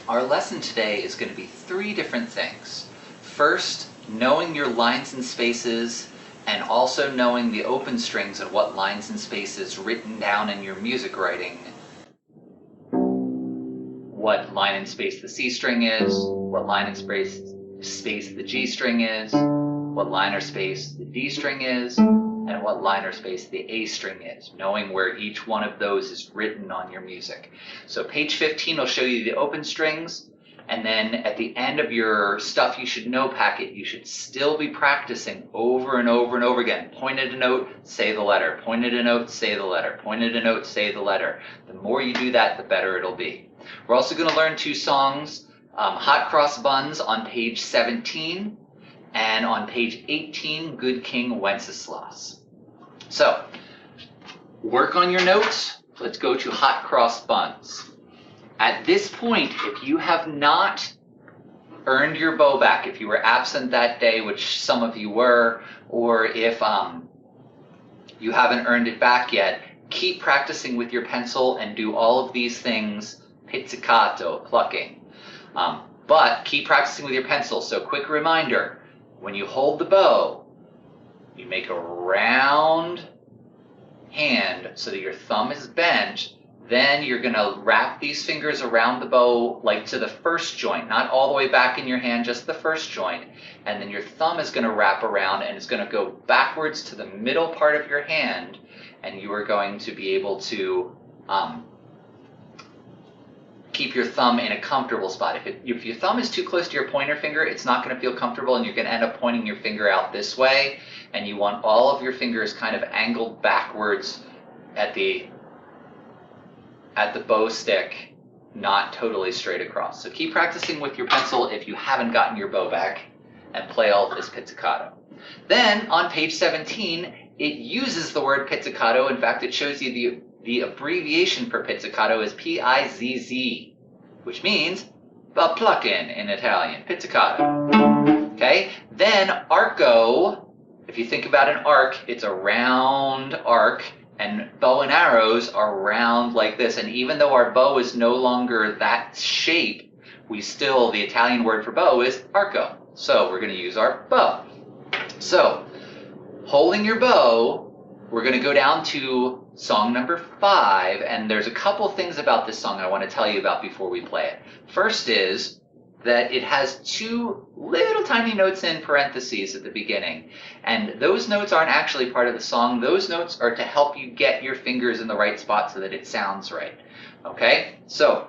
Our lesson today is going to be three different things. First, knowing your lines and spaces, and also knowing the open strings and what lines and spaces written down in your music writing. What line and space the C string is, what line and space the G string is, what line or space the D string is, and what line or space the A string is, knowing where each one of those is written on your music. So page 15 will show you the open strings, and then at the end of your stuff you should know packet, you should still be practicing over and over and over again. Point at a note, say the letter. Point at a note, say the letter. Point at a note, say the letter. The more you do that, the better it'll be. We're also going to learn two songs, Hot Cross Buns on page 17, and on page 18, Good King Wenceslas. So, work on your notes. Let's go to Hot Cross Buns. At this point, if you have not earned your bow back, if you were absent that day, which some of you were, or if you haven't earned it back yet, keep practicing with your pencil and do all of these things, pizzicato, plucking. But keep practicing with your pencil. So quick reminder, when you hold the bow, you make a round hand so that your thumb is bent. Then you're going to wrap these fingers around the bow like to the first joint, not all the way back in your hand, just the first joint. And then your thumb is going to wrap around and it's going to go backwards to the middle part of your hand, and you are going to be able to keep your thumb in a comfortable spot. If your thumb is too close to your pointer finger, it's not going to feel comfortable and you're going to end up pointing your finger out this way, and you want all of your fingers kind of angled backwards at the bow stick, not totally straight across. So keep practicing with your pencil if you haven't gotten your bow back, and play all of this pizzicato. Then on page 17, it uses the word pizzicato. In fact, it shows you the abbreviation for pizzicato is P-I-Z-Z, which means a pluck-in Italian, pizzicato. Okay? Then arco, if you think about an arc, it's a round arc, and bow and arrows are round like this. And even though our bow is no longer that shape, the Italian word for bow is arco. So we're going to use our bow. So, holding your bow, we're going to go down to song number 5, and there's a couple things about this song I want to tell you about before we play it. First is that it has 2 little tiny notes in parentheses at the beginning, and those notes aren't actually part of the song. Those notes are to help you get your fingers in the right spot so that it sounds right. Okay? So,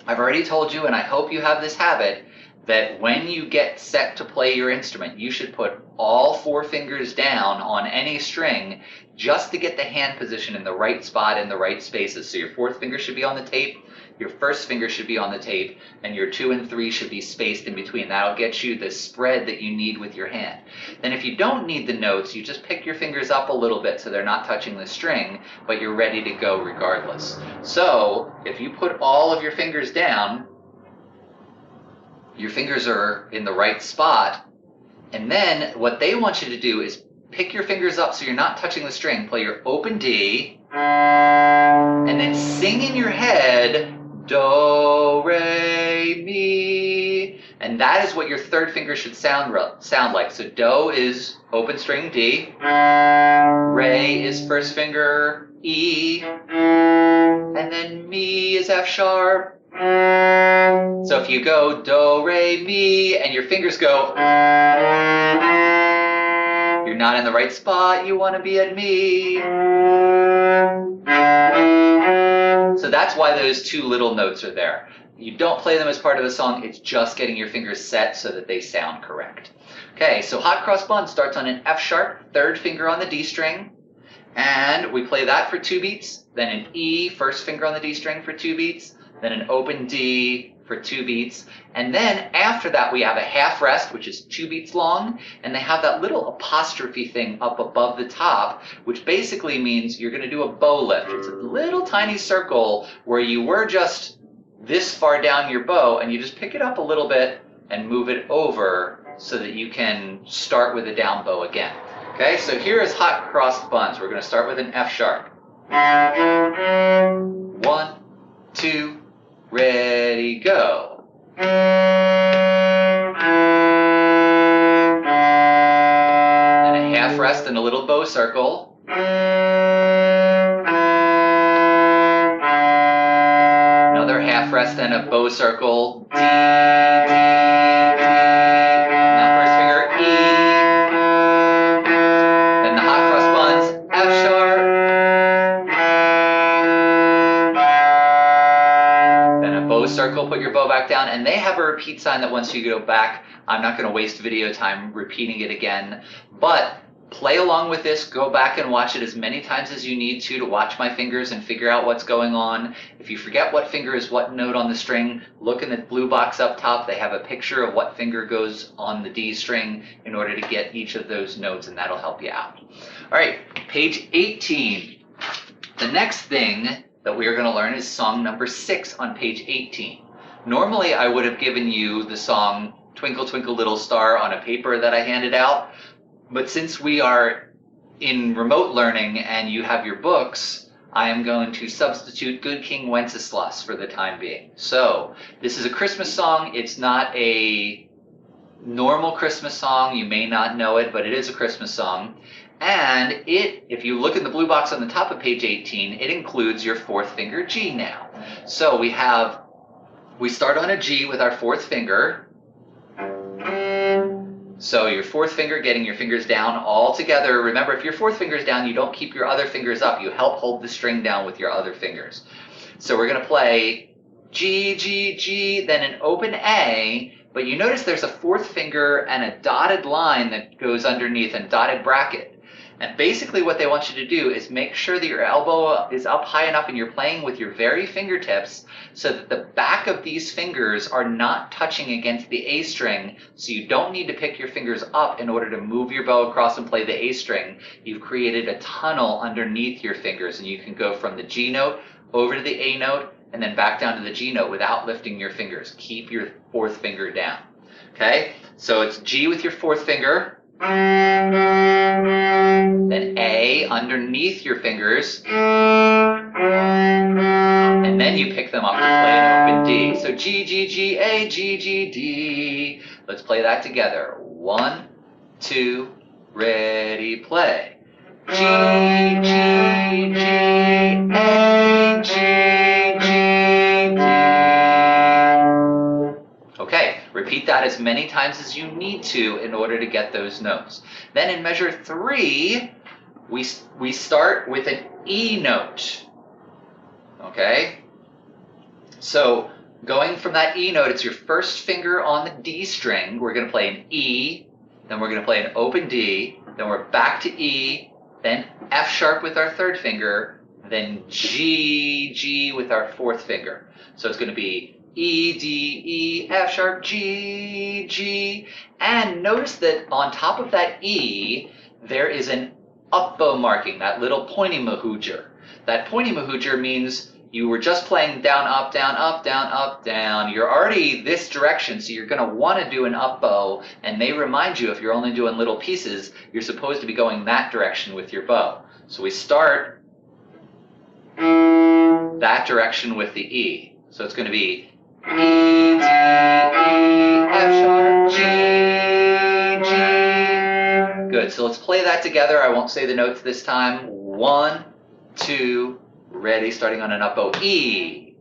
I've already told you, and I hope you have this habit, that when you get set to play your instrument, you should put all 4 fingers down on any string just to get the hand position in the right spot in the right spaces. So your 4th finger should be on the tape, your 1st finger should be on the tape, and your 2 and 3 should be spaced in between. That'll get you the spread that you need with your hand. Then if you don't need the notes, you just pick your fingers up a little bit so they're not touching the string, but you're ready to go regardless. So if you put all of your fingers down, your fingers are in the right spot, and then what they want you to do is pick your fingers up so you're not touching the string, play your open D, and then sing in your head, do, re, mi, and that is what your 3rd finger should sound like. So do is open string D, re is 1st finger E, and then mi is F sharp. So if you go do, re, mi, and your fingers go, you're not in the right spot, you want to be at mi. So that's why those 2 little notes are there. You don't play them as part of the song, it's just getting your fingers set so that they sound correct. Okay, so Hot Cross Bun starts on an F sharp, 3rd finger on the D string, and we play that for 2 beats, then an E, 1st finger on the D string for 2 beats, then an open D for 2 beats, and then after that we have a half rest, which is 2 beats long, and they have that little apostrophe thing up above the top, which basically means you're going to do a bow lift. It's a little tiny circle where you were just this far down your bow, and you just pick it up a little bit and move it over so that you can start with a down bow again. Okay, so here is Hot Cross Buns. We're going to start with an F sharp. 1, 2, ready, go. in a little bow circle. Another half rest and a bow circle. D, D, D. And that first finger, E. Then the hot cross buns, F sharp. Then a bow circle, put your bow back down, and they have a repeat sign that once you go back, I'm not going to waste video time repeating it again, but play along with this. Go back and watch it as many times as you need to watch my fingers and figure out what's going on. If you forget what finger is what note on the string, look in the blue box up top. They have a picture of what finger goes on the D string in order to get each of those notes, and that'll help you out. All right, page 18. The next thing that we are going to learn is song number 6 on page 18. Normally, I would have given you the song Twinkle, Twinkle, Little Star on a paper that I handed out. But since we are in remote learning and you have your books, I am going to substitute Good King Wenceslas for the time being. So this is a Christmas song. It's not a normal Christmas song. You may not know it, but it is a Christmas song. And if you look in the blue box on the top of page 18, it includes your 4th finger G now. So we start on a G with our 4th finger. So your 4th finger, getting your fingers down all together. Remember, if your 4th finger is down, you don't keep your other fingers up. You help hold the string down with your other fingers. So we're going to play G, G, G, then an open A. But you notice there's a 4th finger and a dotted line that goes underneath and dotted bracket. And basically what they want you to do is make sure that your elbow is up high enough and you're playing with your very fingertips so that the back of these fingers are not touching against the A string, so you don't need to pick your fingers up in order to move your bow across and play the A string. You've created a tunnel underneath your fingers, and you can go from the G note over to the A note and then back down to the G note without lifting your fingers. Keep your 4th finger down. Okay? So it's G with your 4th finger. Then A underneath your fingers, and then you pick them up to play an open D. So G, G, G, A, G, G, D. Let's play that together. 1, 2, ready, play. G, G, G, A, G, G, D. Okay, repeat that as many times as you need to in order to get those notes. Then in measure 3, we start with an E note. Okay? So going from that E note, it's your 1st finger on the D string. We're going to play an E, then we're going to play an open D, then we're back to E, then F sharp with our 3rd finger, then G, G with our 4th finger. So it's going to be E, D, E, F sharp, G, G. And notice that on top of that E, there is an up bow marking, that little pointy mahoojer. That pointy mahoojer means you were just playing down, up, down, up, down, up, down. You're already this direction, so you're going to want to do an up bow. And they remind you, if you're only doing little pieces, you're supposed to be going that direction with your bow. So we start that direction with the E. So it's going to be E, D, E, F sharp, G, G. Good, so let's play that together. I won't say the notes this time. 1, 2, ready, starting on an up bow, E.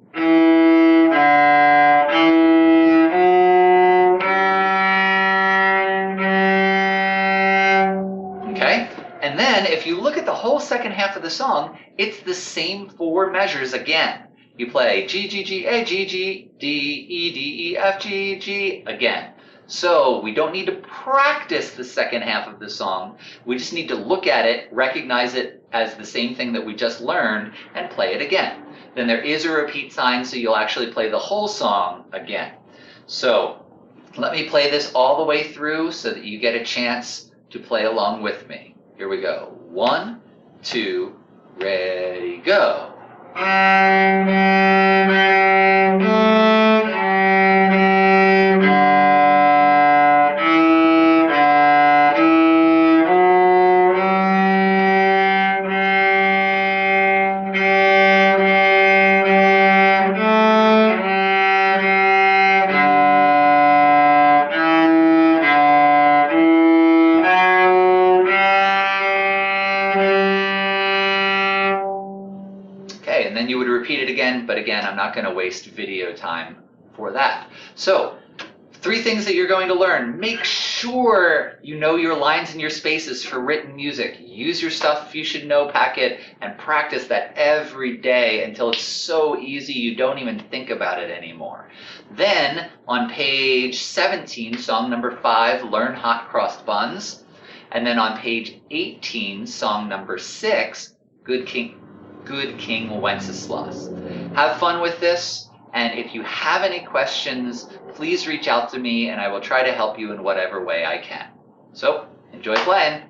Okay, and then if you look at the whole second half of the song, it's the same 4 measures again. You play G, G, G, A, G, G, D, E, D, E, F, G, G again. So we don't need to practice the second half of the song. We just need to look at it, recognize it as the same thing that we just learned, and play it again. Then there is a repeat sign, so you'll actually play the whole song again. So let me play this all the way through so that you get a chance to play along with me. Here we go. 1, 2, ready, go. but again, I'm not going to waste video time for that. So 3 things that you're going to learn. Make sure you know your lines and your spaces for written music. Use your Stuff You Should Know packet and practice that every day until it's so easy you don't even think about it anymore. Then on page 17, song number 5, Learn Hot Crossed Buns. And then on page 18, song number 6, Good King Wenceslas. Have fun with this. And if you have any questions, please reach out to me and I will try to help you in whatever way I can. So, enjoy playing.